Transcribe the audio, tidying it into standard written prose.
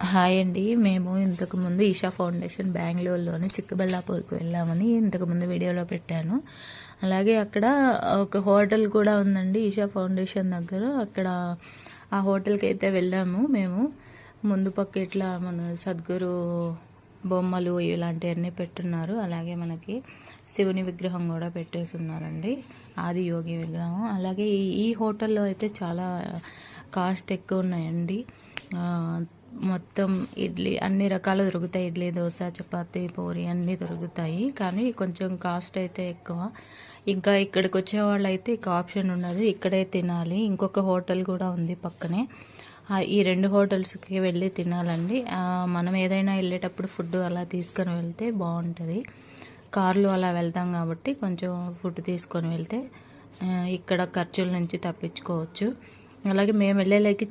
Hi అండి. మేము ఇంతకుముందు ఈషా ఫౌండేషన్ బెంగళూరులోని చిక్కబళ్ళాపూర్కి వెళ్ళామని ఇంతకుముందు వీడియోలో పెట్టాను. అలాగే అక్కడ ఒక హోటల్ కూడా ఉందండి ఈషా ఫౌండేషన్ దగ్గర. అక్కడ ఆ హోటల్కి అయితే వెళ్ళాము మేము. ముందు పక్క ఇట్లా మన సద్గురు బొమ్మలు ఇలాంటివన్నీ పెట్టున్నారు. అలాగే మనకి శివుని విగ్రహం కూడా పెట్టేసి ఉన్నారండి, ఆది యోగి విగ్రహం. అలాగే ఈ హోటల్లో అయితే చాలా కాస్ట్ ఎక్కువ ఉన్నాయండి. మొత్తం ఇడ్లీ అన్ని రకాలు దొరుకుతాయి. ఇడ్లీ, దోశ, చపాతీ, పూరి అన్నీ దొరుకుతాయి. కానీ కొంచెం కాస్ట్ అయితే ఎక్కువ. ఇంకా ఇక్కడికి వచ్చే వాళ్ళు అయితే ఇక ఆప్షన్ ఉండదు, ఇక్కడే తినాలి. ఇంకొక హోటల్ కూడా ఉంది పక్కనే. ఈ 2 హోటల్స్కి వెళ్ళి తినాలండి. మనం ఏదైనా వెళ్ళేటప్పుడు ఫుడ్ అలా తీసుకొని వెళ్తే బాగుంటుంది. కార్లో అలా వెళ్తాం కాబట్టి కొంచెం ఫుడ్ తీసుకొని వెళ్తే ఇక్కడ ఖర్చుల నుంచి తప్పించుకోవచ్చు. అలాగే మేము వెళ్ళేలేకి